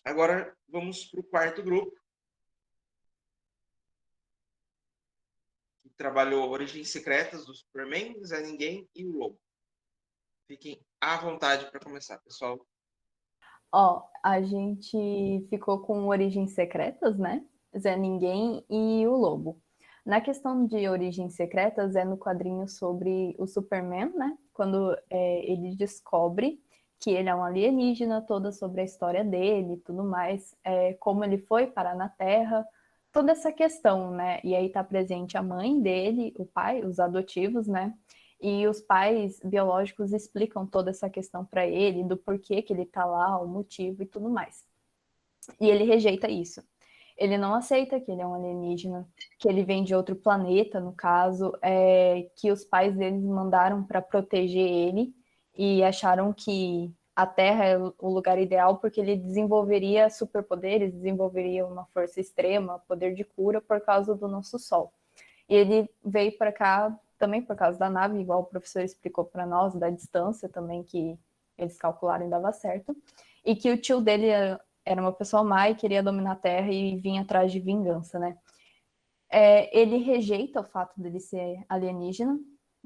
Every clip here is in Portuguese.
Agora vamos para o quarto grupo, que trabalhou Origens Secretas do Superman, Zé Ninguém e o Lobo. Fiquem à vontade para começar, pessoal. Ó, a gente ficou com Origens Secretas, né? Zé Ninguém e o Lobo. Na questão de Origens Secretas, é no quadrinho sobre o Superman, né? Quando ele descobre que ele é um alienígena, toda sobre a história dele e tudo mais, como ele foi parar na Terra, toda essa questão, né? E aí tá presente a mãe dele, o pai, os adotivos, né? E os pais biológicos explicam toda essa questão para ele, do porquê que ele está lá, o motivo e tudo mais. E ele rejeita isso. Ele não aceita que ele é um alienígena, que ele vem de outro planeta, no caso, que os pais deles mandaram para proteger ele e acharam que a Terra é o lugar ideal porque ele desenvolveria superpoderes, desenvolveria uma força extrema, poder de cura por causa do nosso Sol. E ele veio para cá também por causa da nave, igual o professor explicou para nós, da distância também que eles calcularam e dava certo. E que o tio dele era uma pessoa má e queria dominar a Terra e vinha atrás de vingança, né? Ele rejeita o fato dele ser alienígena.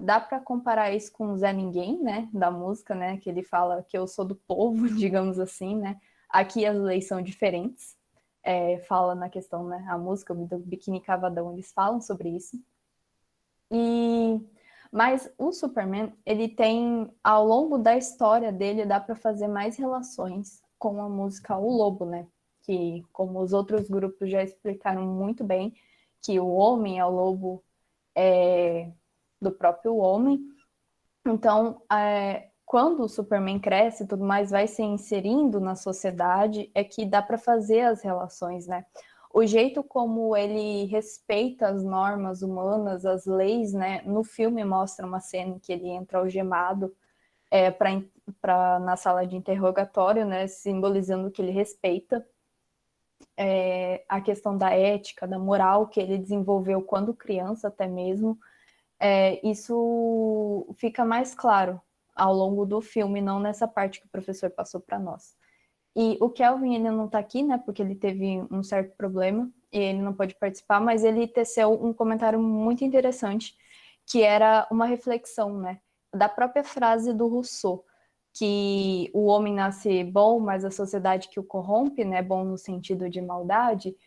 Dá para comparar isso com o Zé Ninguém, né? Da música, né? Que ele fala que eu sou do povo, digamos assim, né? Aqui as leis são diferentes. Fala na questão, né? A música do Biquíni Cavadão, eles falam sobre isso. Mas o Superman, ele tem, ao longo da história dele, dá para fazer mais relações com a música O Lobo, né? Que, como os outros grupos já explicaram muito bem, que o homem é o lobo do próprio homem. Então, quando o Superman cresce e tudo mais, vai se inserindo na sociedade, é que dá para fazer as relações, né? O jeito como ele respeita as normas humanas, as leis, né? No filme mostra uma cena em que ele entra algemado na sala de interrogatório, né? Simbolizando que ele respeita a questão da ética, da moral que ele desenvolveu quando criança até mesmo. Isso fica mais claro ao longo do filme, não nessa parte que o professor passou para nós. E o Kelvin, ele não está aqui, né, porque ele teve um certo problema e ele não pode participar, mas ele teceu um comentário muito interessante, que era uma reflexão, né, da própria frase do Rousseau, que o homem nasce bom, mas a sociedade que o corrompe, né, bom no sentido de maldade.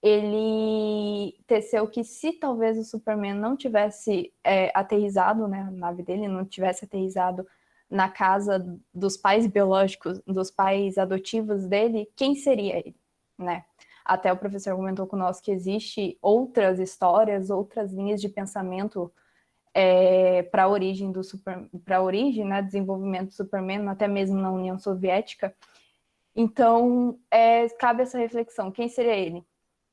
Ele teceu que se talvez o Superman não tivesse aterrissado, né, a nave dele não tivesse aterrissado na casa dos pais biológicos, dos pais adotivos dele, quem seria ele, né? Até o professor comentou com nós que existe outras histórias, outras linhas de pensamento para a origem né, desenvolvimento do Superman, até mesmo na União Soviética. Então, cabe essa reflexão: quem seria ele,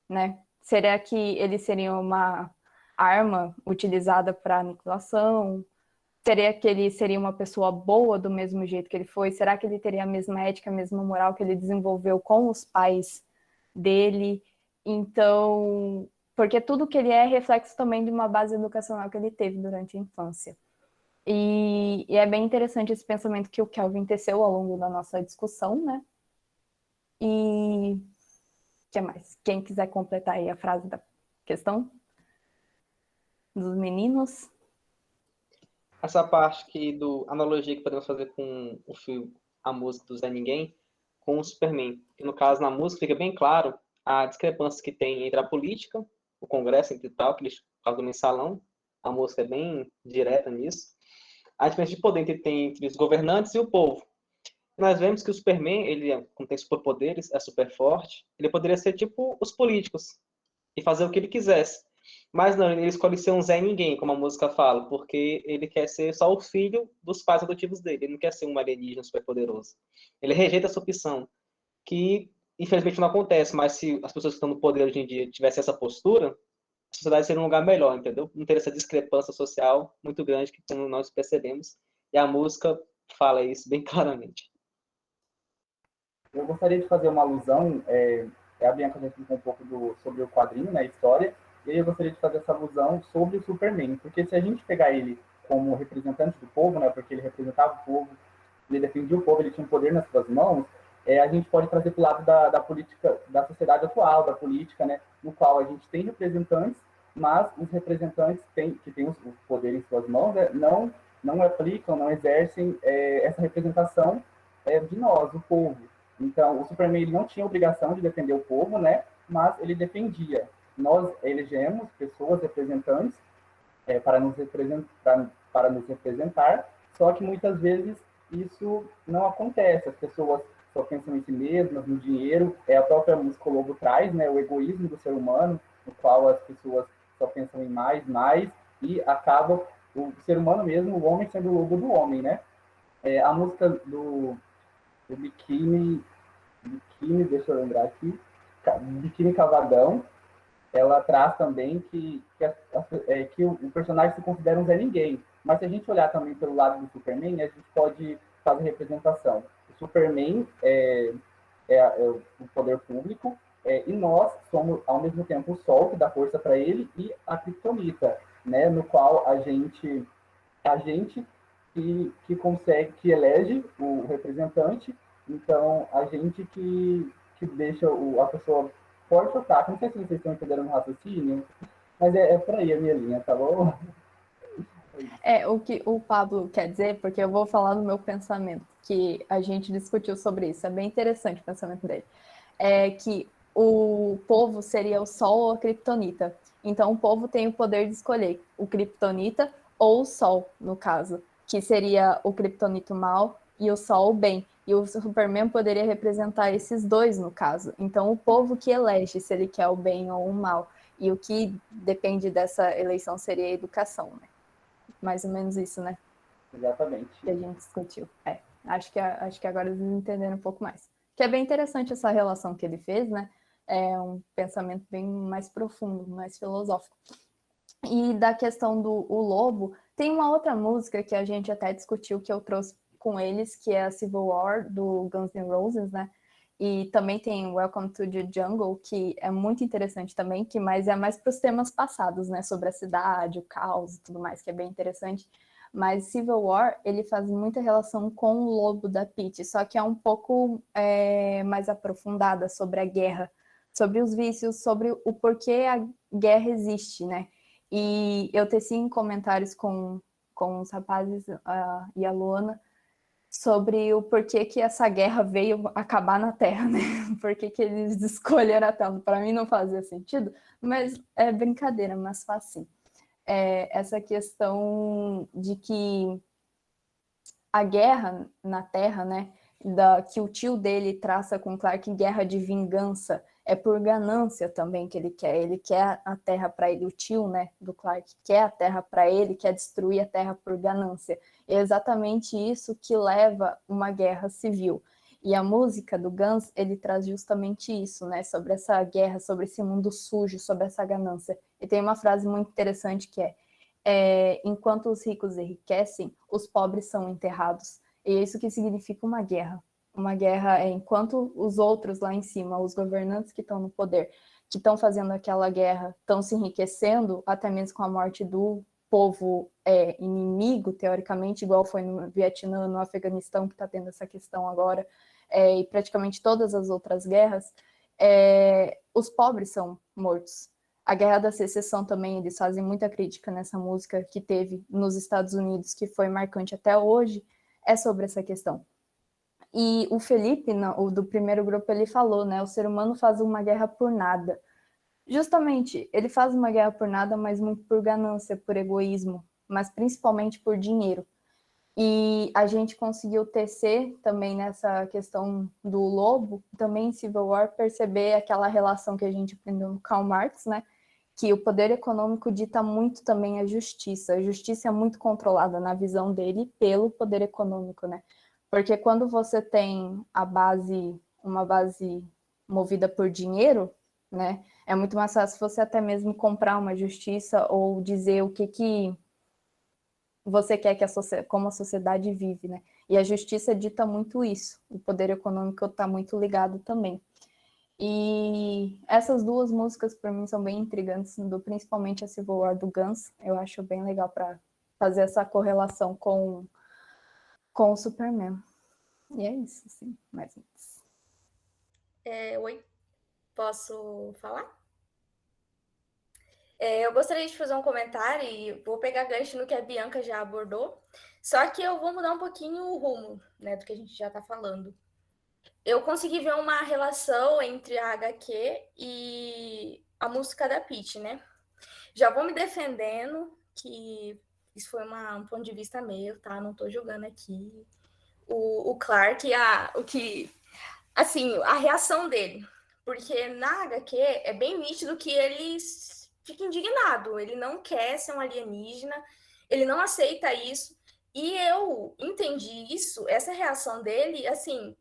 né? Será que ele seria uma arma utilizada para aniquilação? Seria que ele seria uma pessoa boa do mesmo jeito que ele foi? Será que ele teria a mesma ética, a mesma moral que ele desenvolveu com os pais dele? Então, porque tudo que ele é reflexo também de uma base educacional que ele teve durante a infância. E é bem interessante esse pensamento que o Kelvin teceu ao longo da nossa discussão, né? E o que mais? Quem quiser completar aí a frase da questão dos meninos? Essa parte aqui analogia que podemos fazer com o filme, a música do Zé Ninguém, com o Superman. Que no caso, na música, fica bem claro a discrepância que tem entre a política, o Congresso, entre tal, que eles fazem do mensalão. A música é bem direta nisso. A diferença de poder que tem entre os governantes e o povo. Nós vemos que o Superman, ele, como tem superpoderes, é super forte, ele poderia ser tipo os políticos e fazer o que ele quisesse. Mas não, ele escolhe ser um Zé Ninguém, como a música fala, porque ele quer ser só o filho dos pais adotivos dele, ele não quer ser um alienígena superpoderoso. Ele rejeita essa opção, que infelizmente não acontece, mas se as pessoas que estão no poder hoje em dia tivessem essa postura, a sociedade seria um lugar melhor, entendeu? Não teria essa discrepância social muito grande que nós percebemos, e a música fala isso bem claramente. Eu gostaria de fazer uma alusão, a Bianca já explicou um pouco sobre o quadrinho, né, a história, e aí eu gostaria de fazer essa alusão sobre o Superman, porque se a gente pegar ele como representante do povo, né, porque ele representava o povo, ele defendia o povo, ele tinha um poder nas suas mãos, a gente pode trazer para o lado da política, da sociedade atual, da política, né, no qual a gente tem representantes, mas os representantes que têm os poderes em suas mãos, né, não aplicam, não exercem essa representação de nós, o povo. Então, o Superman ele não tinha obrigação de defender o povo, né, mas ele defendia. Nós elegemos pessoas representantes para nos representar, só que muitas vezes isso não acontece. As pessoas só pensam em si mesmas, no dinheiro. A própria música Lobo traz, né, o egoísmo do ser humano, no qual as pessoas só pensam em mais, e acaba o ser humano mesmo, o homem sendo o lobo do homem, né? A música do Biquíni, deixa eu lembrar aqui, Biquíni Cavadão, ela traz também que o personagem se considera um Zé Ninguém. Mas se a gente olhar também pelo lado do Superman, a gente pode fazer representação. O Superman é o poder público, e nós somos, ao mesmo tempo, o Sol, que dá força para ele, e a Kryptonita, né, no qual a gente que consegue, que elege o representante, então a gente que deixa a pessoa forte ou fraca. Não sei se vocês estão entendendo o raciocínio, mas por aí a minha linha, tá bom? O que o Pablo quer dizer, porque eu vou falar do meu pensamento, que a gente discutiu sobre isso, é bem interessante o pensamento dele, é que o povo seria o Sol ou a Kryptonita. Então o povo tem o poder de escolher o Kryptonita ou o Sol, no caso, que seria o Kryptonita mal e o Sol o bem. E o Superman poderia representar esses dois, no caso. Então o povo que elege se ele quer o bem ou o mal. E o que depende dessa eleição seria a educação, né? Mais ou menos isso, né? Exatamente. Que a gente discutiu. Acho que agora eles entenderam um pouco mais. Que é bem interessante essa relação que ele fez, né? É um pensamento bem mais profundo, mais filosófico. E da questão do Lobo, tem uma outra música que a gente até discutiu, que eu trouxe com eles, que é a Civil War, do Guns N' Roses, né? E também tem Welcome to the Jungle, que é muito interessante também, mas é mais para os temas passados, né? Sobre a cidade, o caos e tudo mais, que é bem interessante. Mas Civil War, ele faz muita relação com o lobo da Peach, só que é um pouco mais aprofundada sobre a guerra, sobre os vícios, sobre o porquê a guerra existe, né? E eu teci em comentários com os rapazes e a Luana sobre o porquê que essa guerra veio acabar na Terra, né? Por que eles escolheram a Terra? Para mim não fazia sentido, mas é brincadeira, mas faz sim. Essa questão de que a guerra na Terra, né, que o tio dele traça com Clark, guerra de vingança, é por ganância também que ele quer a Terra para ele, o tio, né, do Clark quer a Terra para ele, quer destruir a Terra por ganância. É exatamente isso que leva uma guerra civil. E a música do Guns, ele traz justamente isso, né, sobre essa guerra, sobre esse mundo sujo, sobre essa ganância. E tem uma frase muito interessante que enquanto os ricos enriquecem, os pobres são enterrados. E é isso que significa uma guerra. Uma guerra é enquanto os outros lá em cima, os governantes que estão no poder, que estão fazendo aquela guerra, estão se enriquecendo, até mesmo com a morte do povo inimigo, teoricamente, igual foi no Vietnã, no Afeganistão, que está tendo essa questão agora, e praticamente todas as outras guerras, os pobres são mortos. A Guerra da Secessão também, eles fazem muita crítica nessa música que teve nos Estados Unidos, que foi marcante até hoje, é sobre essa questão. E o Felipe, o do primeiro grupo, ele falou, né, o ser humano faz uma guerra por nada. Justamente, ele faz uma guerra por nada, mas muito por ganância, por egoísmo, mas principalmente por dinheiro. E a gente conseguiu tecer também nessa questão do lobo, também em Civil War, perceber aquela relação que a gente aprendeu no Karl Marx, né? Que o poder econômico dita muito também a justiça. A justiça é muito controlada na visão dele pelo poder econômico, né? Porque quando você tem uma base movida por dinheiro, né? É muito mais fácil você até mesmo comprar uma justiça ou dizer o que você quer que como a sociedade vive, né? E a justiça dita muito isso. O poder econômico está muito ligado também. E essas duas músicas, para mim, são bem intrigantes, principalmente a Civil War do Guns. Eu acho bem legal para fazer essa correlação com o Superman. E é isso, assim, mais ou menos. Oi, posso falar? Eu gostaria de fazer um comentário e vou pegar gancho no que a Bianca já abordou, só que eu vou mudar um pouquinho o rumo, né, do que a gente já está falando. Eu consegui ver uma relação entre a HQ e a música da Pitty, né? Já vou me defendendo que isso foi um ponto de vista meu, tá? Não tô julgando aqui o Clark, assim, a reação dele. Porque na HQ é bem nítido que ele fica indignado, ele não quer ser um alienígena, ele não aceita isso. E eu entendi isso, essa reação dele, assim,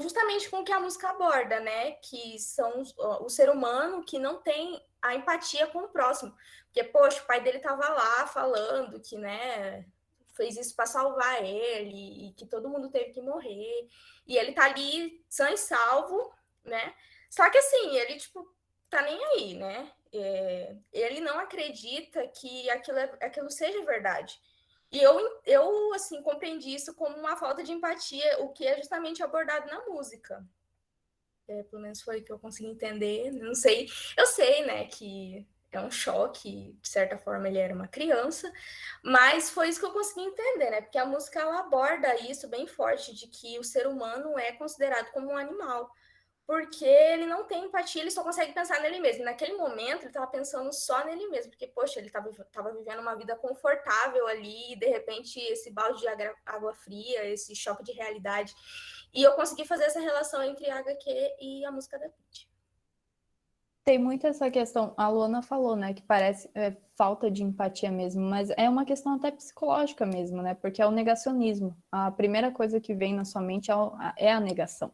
justamente com o que a música aborda, né? Que são o ser humano que não tem a empatia com o próximo. Porque, poxa, o pai dele estava lá falando que, né, fez isso para salvar ele e que todo mundo teve que morrer. E ele tá ali sã e salvo, né? Só que assim, ele, tipo, tá nem aí, né? Ele não acredita que aquilo seja verdade. E eu, assim, compreendi isso como uma falta de empatia, o que é justamente abordado na música. Pelo menos foi o que eu consegui entender. Não sei, eu sei, né, que é um choque, de certa forma ele era uma criança, mas foi isso que eu consegui entender, né? Porque a música ela aborda isso bem forte, de que o ser humano é considerado como um animal. Porque ele não tem empatia, ele só consegue pensar nele mesmo. Naquele momento, ele estava pensando só nele mesmo, porque, poxa, ele estava vivendo uma vida confortável ali, e de repente esse balde de água fria, esse choque de realidade. E eu consegui fazer essa relação entre a HQ e a música da Pitty. Tem muito essa questão, a Luana falou, né, que parece falta de empatia mesmo, mas é uma questão até psicológica mesmo, né, porque é o negacionismo. A primeira coisa que vem na sua mente é a negação.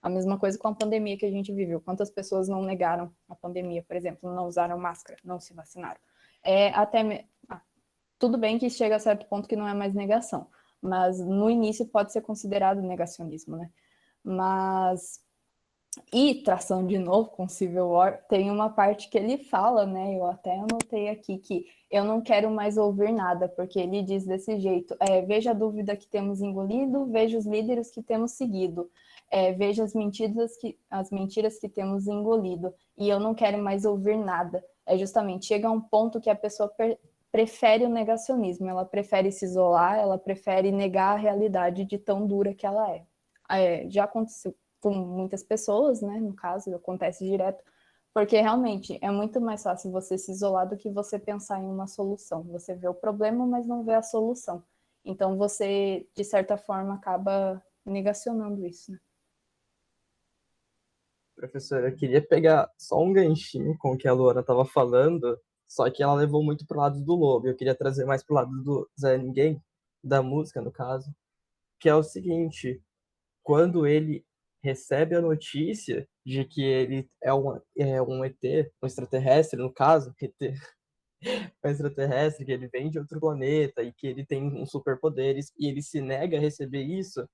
A mesma coisa com a pandemia que a gente viveu. Quantas pessoas não negaram a pandemia, por exemplo, não usaram máscara, não se vacinaram. Tudo bem que chega a certo ponto que não é mais negação, mas no início pode ser considerado negacionismo, né? Mas e traçando de novo com Civil War, tem uma parte que ele fala, né? Eu até anotei aqui que eu não quero mais ouvir nada, porque ele diz desse jeito: veja a dúvida que temos engolido, veja os líderes que temos seguido, veja as mentiras que temos engolido, e eu não quero mais ouvir nada. Justamente, chega a um ponto que a pessoa prefere o negacionismo, ela prefere se isolar, ela prefere negar a realidade de tão dura que ela é. Já aconteceu com muitas pessoas, né? No caso, acontece direto, porque realmente é muito mais fácil você se isolar do que você pensar em uma solução. Você vê o problema, mas não vê a solução. Então você, de certa forma, acaba negacionando isso, né? Professora, eu queria pegar só um ganchinho com o que a Luana estava falando, só que ela levou muito pro lado do Lobo. Eu queria trazer mais pro lado do Zé Ninguém, da música, no caso, que é o seguinte: quando ele recebe a notícia de que ele é um ET, um extraterrestre, no caso, ET, um extraterrestre, que ele vem de outro planeta e que ele tem uns superpoderes e ele se nega a receber isso,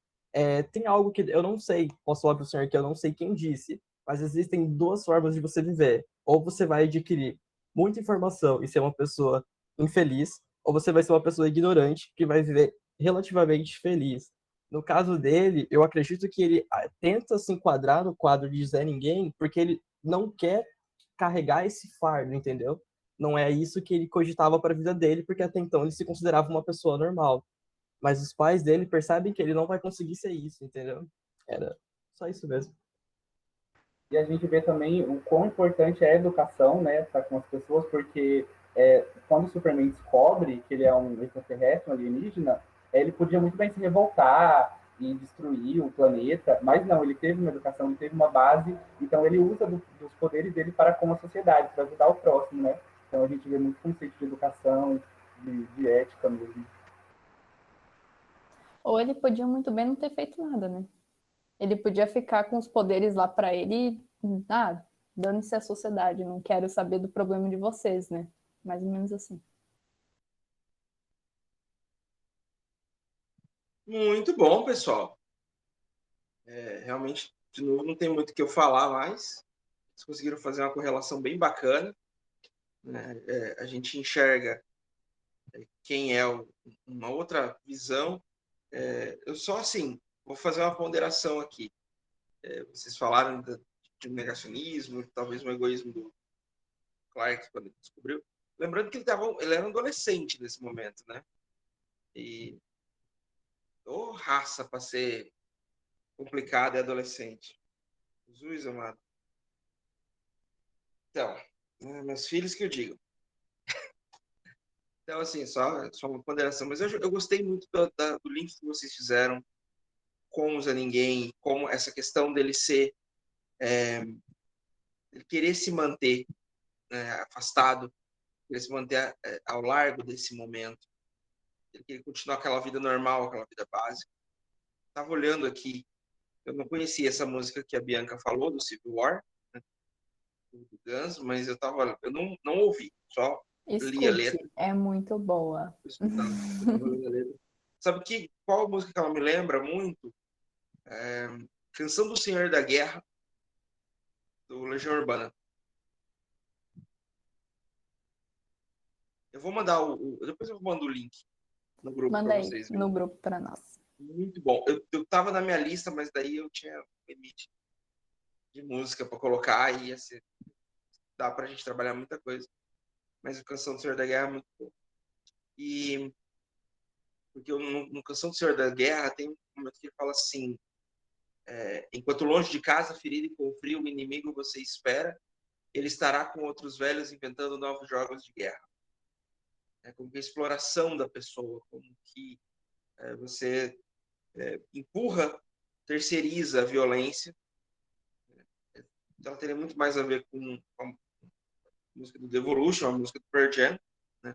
tem algo que eu não sei, posso falar para o senhor que eu não sei quem disse, mas existem duas formas de você viver. Ou você vai adquirir muita informação e ser uma pessoa infeliz, ou você vai ser uma pessoa ignorante que vai viver relativamente feliz. No caso dele, eu acredito que ele tenta se enquadrar no quadro de Zé Ninguém porque ele não quer carregar esse fardo, entendeu? Não é isso que ele cogitava para a vida dele, porque até então ele se considerava uma pessoa normal. Mas os pais dele percebem que ele não vai conseguir ser isso, entendeu? Era só isso mesmo. E a gente vê também o quão importante é a educação, né, para com as pessoas, porque quando o Superman descobre que ele é um extraterrestre, um alienígena, ele podia muito bem se revoltar e destruir o planeta, mas não, ele teve uma educação, ele teve uma base, então ele usa dos poderes dele para com a sociedade, para ajudar o próximo, né? Então a gente vê muito conceito de educação, de ética mesmo. Ou ele podia muito bem não ter feito nada, né? Ele podia ficar com os poderes lá para ele e, dane-se a sociedade, não quero saber do problema de vocês, né? Mais ou menos assim. Muito bom, pessoal. Realmente, de novo, não tem muito o que eu falar mais. Vocês conseguiram fazer uma correlação bem bacana, né? A gente enxerga quem é uma outra visão. Eu só, assim, vou fazer uma ponderação aqui. vocês falaram de um negacionismo, talvez um egoísmo do Clark quando ele descobriu. Lembrando que ele era um adolescente nesse momento, né? E raça para ser complicada e adolescente. Jesus amado. Então, meus filhos que eu digo. Então, assim, só uma ponderação. Mas eu gostei muito do link que vocês fizeram com o Zé Ninguém, como essa questão dele ser... ele querer se manter afastado, querer se manter ao largo desse momento. Ele queria continuar aquela vida normal, aquela vida básica. Estava olhando aqui, eu não conhecia essa música que a Bianca falou, do Civil War, né, do Guns, mas eu não ouvi, só li a letra. Escute, é muito boa. Sabe qual música que ela me lembra muito? Canção do Senhor da Guerra, do Legião Urbana. Eu vou mandar depois eu mando o link no grupo para vocês verem. No grupo para nós. Muito bom. Eu tava na minha lista, mas daí eu tinha um limite de música para colocar e ia ser... dá pra gente trabalhar muita coisa. Mas a Canção do Senhor da Guerra é muito boa. E porque no Canção do Senhor da Guerra tem um momento que ele fala assim: enquanto longe de casa, ferido e com frio, o inimigo você espera, ele estará com outros velhos inventando novos jogos de guerra. Como que a exploração da pessoa, como que você empurra, terceiriza a violência. Ela teria muito mais a ver com a música do Devolution, a música do Pearl Jam, né?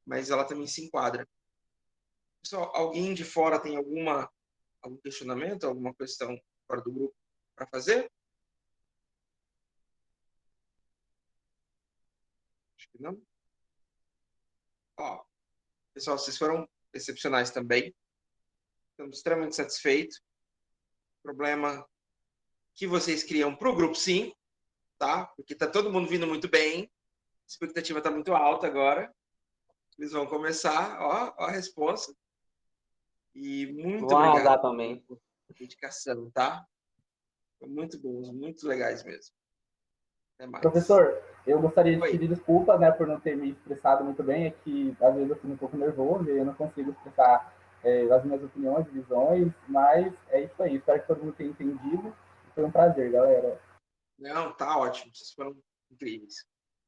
Mas ela também se enquadra. Pessoal, alguém de fora tem algum questionamento, alguma questão fora do grupo para fazer? Acho que não. Pessoal, vocês foram excepcionais também. Estamos extremamente satisfeitos. Problema que vocês criam para o grupo, sim, tá? Porque tá todo mundo vindo muito bem. A expectativa está muito alta agora. Eles vão começar, ó a resposta. E muito obrigado também. pela dedicação, tá? Foi muito bons, muito legais mesmo. Até mais. Professor, eu gostaria de pedir desculpa, né, por não ter me expressado muito bem. É que às vezes eu fico um pouco nervoso e eu não consigo expressar as minhas opiniões, visões, mas é isso aí. Espero que todo mundo tenha entendido. Foi um prazer, galera. Não, tá ótimo. Vocês foram incríveis.